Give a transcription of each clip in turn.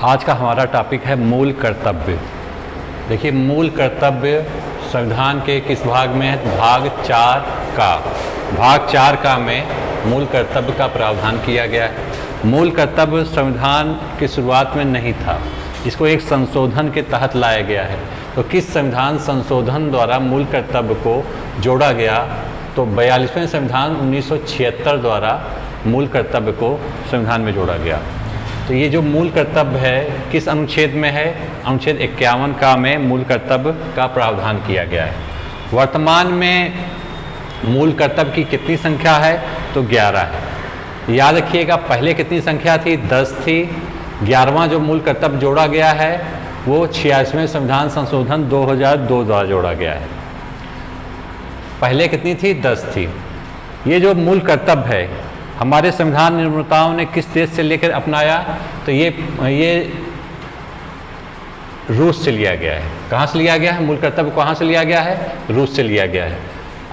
आज का हमारा टॉपिक है मूल कर्तव्य। देखिए, मूल कर्तव्य संविधान के किस भाग में है? भाग 4 का। भाग 4 का में मूल कर्तव्य का प्रावधान किया गया है। मूल कर्तव्य संविधान की शुरुआत में नहीं था, इसको एक संशोधन के तहत लाया गया है। तो किस संविधान संशोधन द्वारा मूल कर्तव्य को जोड़ा गया? तो 42वें संविधान 1976 द्वारा मूल कर्तव्य को संविधान में जोड़ा गया। तो ये जो मूल कर्तव्य है किस अनुच्छेद में है? अनुच्छेद 51 का में मूल कर्तव्य का प्रावधान किया गया है। वर्तमान में मूल कर्तव्य की कितनी संख्या है? तो 11 है। याद रखिएगा, पहले कितनी संख्या थी? 10 थी। 11वां जो मूल कर्तव्य जोड़ा गया है वो 86वें संविधान संशोधन 2002 द्वारा जोड़ा गया है। पहले कितनी थी? 10 थी। ये जो मूल कर्तव्य है हमारे संविधान निर्माताओं ने किस देश से लेकर अपनाया? तो ये रूस से लिया गया है। कहाँ से लिया गया है? मूल कर्तव्य कहाँ से लिया गया है? रूस से लिया गया है।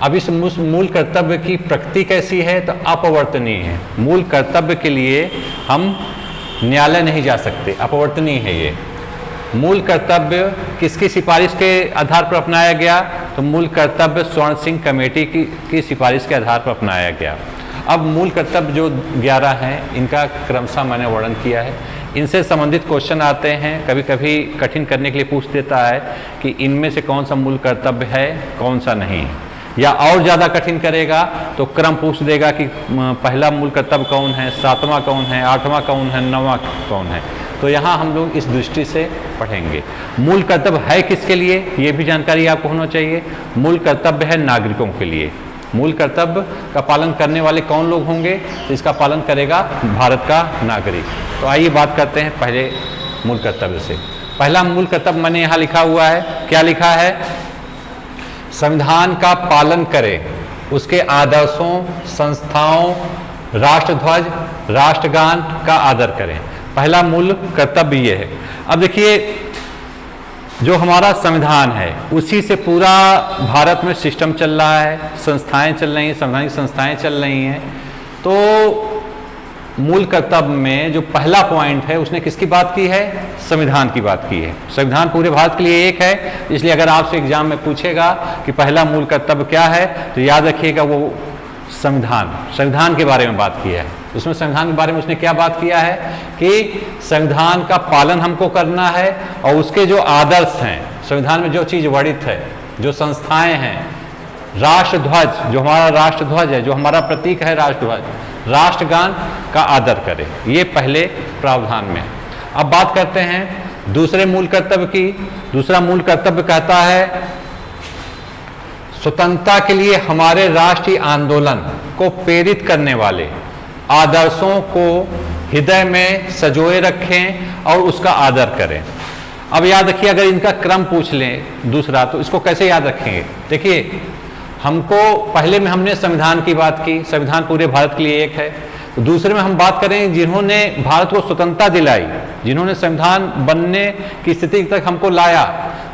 अब इस मूल कर्तव्य की प्रकृति कैसी है? तो अपवर्तनीय है। मूल कर्तव्य के लिए हम न्यायालय नहीं जा सकते, अपवर्तनीय है ये। मूल कर्तव्य किसकी सिफारिश के आधार पर अपनाया गया? तो मूल कर्तव्य स्वर्ण सिंह कमेटी की सिफारिश के आधार पर अपनाया गया। अब मूल कर्तव्य जो 11 हैं इनका क्रमशः मैंने वर्णन किया है। इनसे संबंधित क्वेश्चन आते हैं, कभी कभी कठिन करने के लिए पूछ देता है कि इनमें से कौन सा मूल कर्तव्य है, कौन सा नहीं है। या और ज़्यादा कठिन करेगा तो क्रम पूछ देगा कि पहला मूल कर्तव्य कौन है, 7वां कौन है, 8वां कौन है, 9वां कौन है। तो यहाँ हम लोग इस दृष्टि से पढ़ेंगे। मूल कर्तव्य है किसके लिए, ये भी जानकारी आपको होना चाहिए। मूल कर्तव्य है नागरिकों के लिए। मूल कर्तव्य का पालन करने वाले कौन लोग होंगे? तो इसका पालन करेगा भारत का नागरिक। तो आइए बात करते हैं पहले मूल कर्तव्य से। पहला मूल कर्तव्य मैंने यहाँ लिखा हुआ है। क्या लिखा है? संविधान का पालन करें, उसके आदर्शों, संस्थाओं, राष्ट्रध्वज, राष्ट्रगान का आदर करें। पहला मूल कर्तव्य ये है। अब देखिए, जो हमारा संविधान है उसी से पूरा भारत में सिस्टम चल रहा है, संस्थाएं चल रही हैं, संवैधानिक संस्थाएं चल रही हैं। तो मूल कर्तव्य में जो पहला पॉइंट है उसने किसकी बात की है? संविधान की बात की है। संविधान पूरे भारत के लिए एक है, इसलिए अगर आपसे एग्जाम में पूछेगा कि पहला मूल कर्तव्य क्या है तो याद रखिएगा वो संविधान के बारे में बात की है। उसमें संविधान के बारे में उसने क्या बात किया है कि संविधान का पालन हमको करना है और उसके जो आदर्श हैं, संविधान में जो चीज़ वर्णित है, जो संस्थाएं हैं, राष्ट्रध्वज, जो हमारा राष्ट्रध्वज है, जो हमारा प्रतीक है राष्ट्रध्वज, राष्ट्रगान का आदर करें। ये पहले प्रावधान में। अब बात करते हैं दूसरे मूल कर्तव्य की। दूसरा मूल कर्तव्य कहता है स्वतंत्रता के लिए हमारे राष्ट्रीय आंदोलन को प्रेरित करने वाले आदर्शों को हृदय में संजोए रखें और उसका आदर करें। अब याद रखिए, अगर इनका क्रम पूछ लें दूसरा तो इसको कैसे याद रखेंगे? देखिए, हमको पहले में हमने संविधान की बात की, संविधान पूरे भारत के लिए एक है। तो दूसरे में हम बात करें जिन्होंने भारत को स्वतंत्रता दिलाई, जिन्होंने संविधान बनने की स्थिति तक हमको लाया।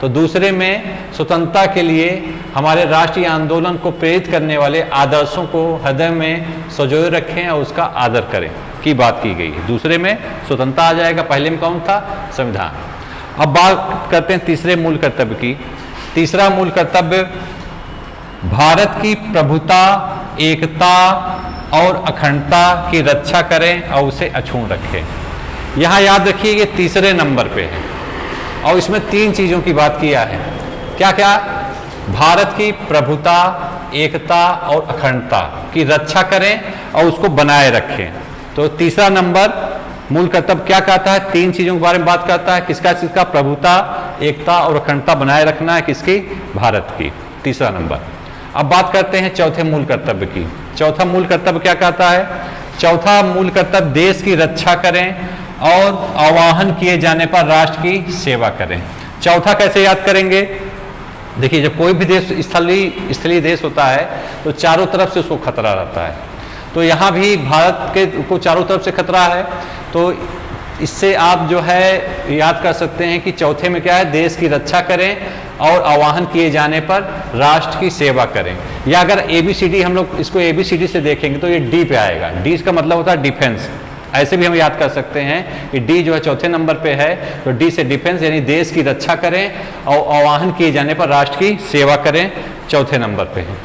तो दूसरे में स्वतंत्रता के लिए हमारे राष्ट्रीय आंदोलन को प्रेरित करने वाले आदर्शों को हृदय में संजोए रखें और उसका आदर करें की बात की गई है। दूसरे में स्वतंत्रता आ जाएगा, पहले में कौन था? संविधान। अब बात करते हैं तीसरे मूल कर्तव्य की। तीसरा मूल कर्तव्य भारत की प्रभुता, एकता और अखंडता की रक्षा करें और उसे अक्षुण्ण रखें। यहाँ याद रखिए ये तीसरे नंबर पे है और इसमें 3 चीज़ों की बात किया है। क्या क्या? भारत की प्रभुता, एकता और अखंडता की रक्षा करें और उसको बनाए रखें। तो तीसरा नंबर मूल कर्तव्य क्या कहता है? 3 चीज़ों के बारे में बात करता है। किसका? प्रभुता, एकता और अखंडता बनाए रखना है। किसकी? भारत की। तीसरा नंबर। अब बात करते हैं चौथे मूल कर्तव्य की। चौथा मूल कर्तव्य क्या कहता है? चौथा मूल कर्तव्य देश की रक्षा करें और आह्वान किए जाने पर राष्ट्र की सेवा करें। चौथा कैसे याद करेंगे? देखिए, जब कोई भी देश स्थलीय देश होता है तो चारों तरफ से उसको खतरा रहता है। तो यहाँ भी भारत के को चारों तरफ से खतरा है। तो इससे आप जो है याद कर सकते हैं कि चौथे में क्या है? देश की रक्षा करें और आह्वान किए जाने पर राष्ट्र की सेवा करें। या अगर ABCD हम लोग इसको ABCD से देखेंगे तो ये D पे आएगा। D का मतलब होता है डिफेंस। ऐसे भी हम याद कर सकते हैं कि डी जो है चौथे नंबर पे है, तो डी से डिफेंस यानी देश की रक्षा करें और आह्वान किए जाने पर राष्ट्र की सेवा करें, चौथे नंबर पे है।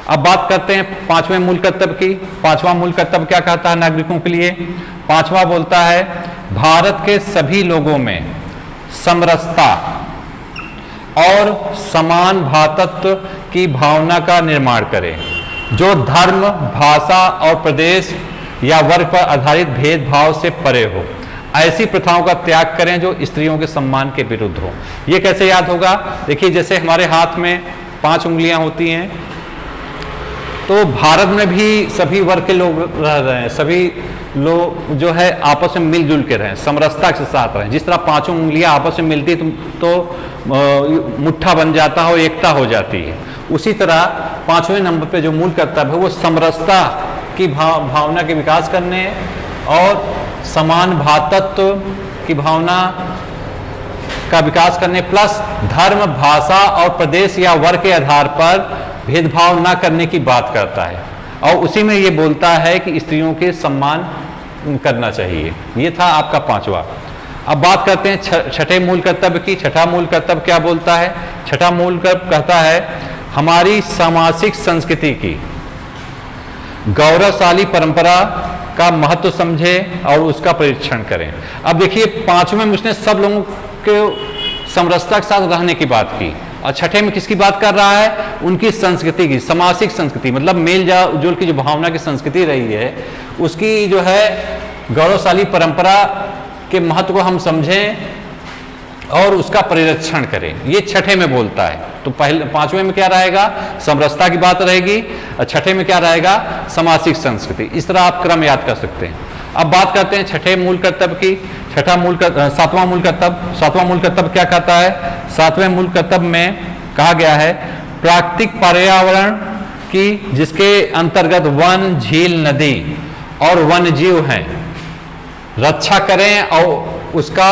अब बात करते हैं पांचवें मूल कर्तव्य की। पांचवा मूल कर्तव्य क्या कहता है नागरिकों के लिए? पांचवा बोलता है भारत के सभी लोगों में समरसता और समान भातृत्व की भावना का निर्माण करें, जो धर्म, भाषा और प्रदेश या वर्ग पर आधारित भेदभाव से परे हो। ऐसी प्रथाओं का त्याग करें जो स्त्रियों के सम्मान के विरुद्ध हो। ये कैसे याद होगा? देखिए, जैसे हमारे हाथ में 5 उंगलियां होती हैं, तो भारत में भी सभी वर्ग के लोग रह रहे हैं, सभी लोग जो है आपस में मिलजुल के रहें, समरसता के साथ रहें। जिस तरह 5 उंगलियां आपस में मिलती तो मुट्ठा बन जाता है और एकता हो जाती है, उसी तरह 5वें नंबर पे जो मूल कर्तव्य है वो समरसता की भावना के विकास करने और समान भातृत्व की भावना का विकास करने, प्लस धर्म, भाषा और प्रदेश या वर्ग के आधार पर भेदभाव न करने की बात करता है। और उसी में ये बोलता है कि स्त्रियों के सम्मान करना चाहिए। ये था आपका 5वां। अब बात करते हैं छठे मूल कर्तव्य की। छठा मूल कर्तव्य क्या बोलता है? छठा मूल कर्तव्य कहता है हमारी सामाजिक संस्कृति की गौरवशाली परंपरा का महत्व समझें और उसका परीक्षण करें। अब देखिए, 5वें में उसने सब लोगों के समरसता के साथ रहने की बात की, और छठे में किसकी बात कर रहा है? उनकी संस्कृति की, सामाजिक संस्कृति, मतलब मेल जोल की जो भावना की संस्कृति रही है, उसकी जो है गौरवशाली परंपरा के महत्व को हम समझें और उसका परिरक्षण करें। ये छठे में बोलता है। तो पहले 5वें में क्या रहेगा? समरसता की बात रहेगी, और छठे में क्या रहेगा? सामाजिक संस्कृति। इस तरह आप क्रम याद कर सकते हैं। अब बात करते हैं छठे मूल कर्तव्य की। सातवां मूल कर्तव्य, सातवां मूल कर्तव्य क्या कहता है? 7वें मूल कर्तव्य में कहा गया है प्राकृतिक पर्यावरण की, जिसके अंतर्गत वन, झील, नदी और वन्य जीव हैं, रक्षा करें और उसका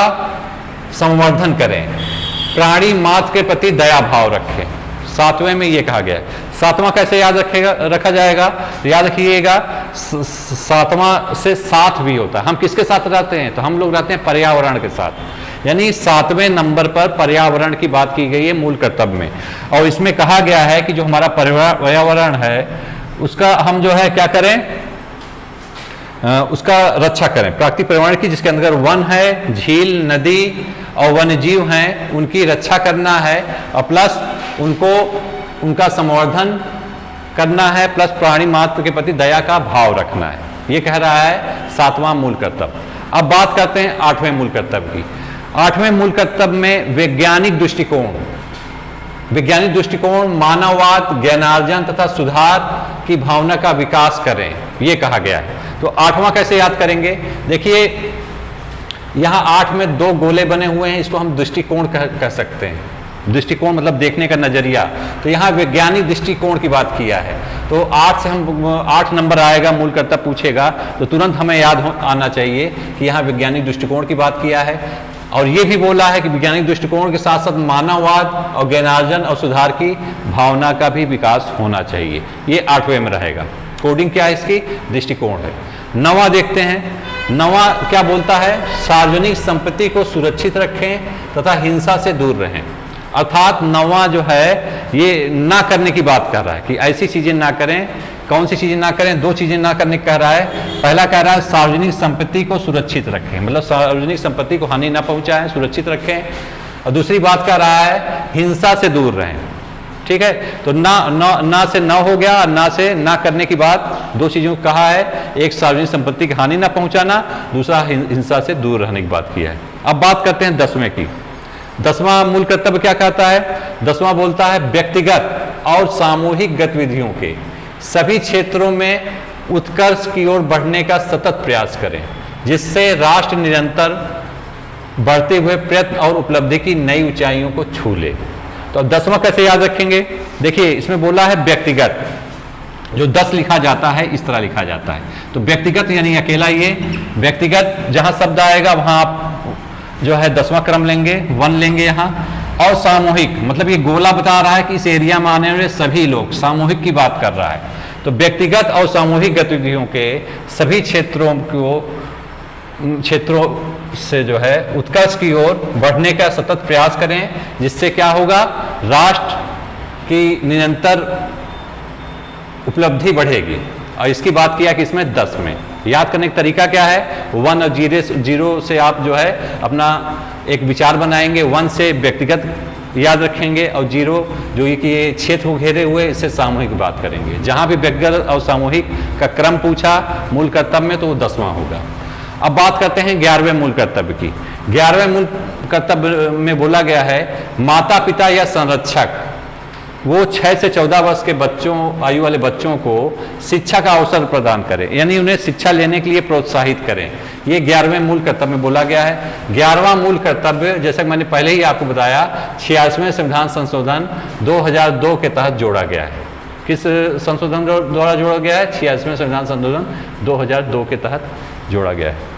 संवर्धन करें, प्राणी मात्र के प्रति दया भाव रखें। 7वें में ये कहा गया है। 7वां कैसे याद रखा जाएगा? याद रखिएगा, 7वां से साथ भी होता है। हम किसके साथ रहते हैं? तो हम लोग रहते हैं पर्यावरण के साथ। यानी 7वें नंबर पर पर्यावरण की बात की गई है मूल कर्तव्य में, और इसमें कहा गया है कि जो हमारा पर्यावरण है उसका हम जो है क्या करें? उसका रक्षा करें, प्राकृतिक पर्यावरण की, जिसके अंदर वन है, झील, नदी और वन्य जीव हैं, उनकी रक्षा करना है, और प्लस उनका संवर्धन करना है, प्लस प्राणी मात्र के प्रति दया का भाव रखना है। ये कह रहा है 7वां मूल कर्तव्य। अब बात करते हैं 8वें मूल कर्तव्य की। 8वें मूल कर्तव्य में वैज्ञानिक दृष्टिकोण, मानववाद, ज्ञानार्जन तथा सुधार की भावना का विकास करें, ये कहा गया है। तो 8वां कैसे याद करेंगे? देखिए, यहां 8 में 2 गोले बने हुए हैं, इसको हम दृष्टिकोण कह सकते हैं। दृष्टिकोण मतलब देखने का नजरिया। तो यहाँ वैज्ञानिक दृष्टिकोण की बात किया है। तो 8 से हम 8 नंबर आएगा, मूल कर्तव्य पूछेगा तो तुरंत हमें याद आना चाहिए कि यहाँ वैज्ञानिक दृष्टिकोण की बात किया है। और ये भी बोला है कि वैज्ञानिक दृष्टिकोण के साथ साथ मानववाद और ज्ञानार्जन और सुधार की भावना का भी विकास होना चाहिए। ये 8वें में रहेगा। कोडिंग क्या है इसकी? दृष्टिकोण है। 9वां देखते हैं। 9वां क्या बोलता है? सार्वजनिक संपत्ति को सुरक्षित रखें तथा हिंसा से दूर रहें। अर्थात 9वां जो है ये ना करने की बात कर रहा है कि ऐसी चीजें ना करें। कौन सी चीजें ना करें? 2 चीजें ना करने कह रहा है। पहला कह रहा है सार्वजनिक संपत्ति को सुरक्षित रखें, मतलब सार्वजनिक संपत्ति को हानि ना पहुंचाएं, सुरक्षित रखें। और दूसरी बात कह रहा है हिंसा से दूर रहें। ठीक है, तो ना से ना हो गया, ना से ना करने की बात 2 चीजों को कहा है। एक सार्वजनिक संपत्ति की हानि ना पहुंचाना, दूसरा हिंसा से दूर रहने की बात की है। अब बात करते हैं 10वें की। 10वां मूल कर्तव्य क्या कहता है? 10वां बोलता है व्यक्तिगत और सामूहिक गतिविधियों के सभी क्षेत्रों में उत्कर्ष की ओर बढ़ने का सतत प्रयास करें, जिससे राष्ट्र निरंतर बढ़ते हुए प्रयत्न और उपलब्धि की नई ऊंचाइयों को छू ले। तो 10वां कैसे याद रखेंगे? देखिए, इसमें बोला है व्यक्तिगत। जो 10 लिखा जाता है इस तरह लिखा जाता है। तो व्यक्तिगत यानी अकेला, ये व्यक्तिगत जहां शब्द आएगा वहां आप जो है 10वां क्रम लेंगे, 1 लेंगे यहाँ। और सामूहिक मतलब ये गोला बता रहा है कि इस एरिया में आने वाले सभी लोग, सामूहिक की बात कर रहा है। तो व्यक्तिगत और सामूहिक गतिविधियों के सभी क्षेत्रों को क्षेत्रों से जो है उत्कर्ष की ओर बढ़ने का सतत प्रयास करें, जिससे क्या होगा, राष्ट्र की निरंतर उपलब्धि बढ़ेगी। और इसकी बात किया कि इसमें 10 में याद करने का तरीका क्या है, 1 और 0 से आप जो है अपना एक विचार बनाएंगे, 1 से व्यक्तिगत याद रखेंगे और 0 जो ये क्षेत्र को घेरे हुए, इससे सामूहिक बात करेंगे। जहां भी व्यक्तिगत और सामूहिक का क्रम पूछा मूल कर्तव्य में तो वो 10वां होगा। अब बात करते हैं 11वें मूल कर्तव्य की। 11वें मूल कर्तव्य में बोला गया है माता पिता या संरक्षक वो 6 से 14 वर्ष के बच्चों, आयु वाले बच्चों को शिक्षा का अवसर प्रदान करें, यानी उन्हें शिक्षा लेने के लिए प्रोत्साहित करें। ये 11वें मूल कर्तव्य में बोला गया है। 11वां मूल कर्तव्य जैसा कि मैंने पहले ही आपको बताया 86वें संविधान संशोधन 2002 के तहत जोड़ा गया है। किस संशोधन द्वारा जोड़ा गया है? 86वें संविधान संशोधन 2002 के तहत जोड़ा गया है।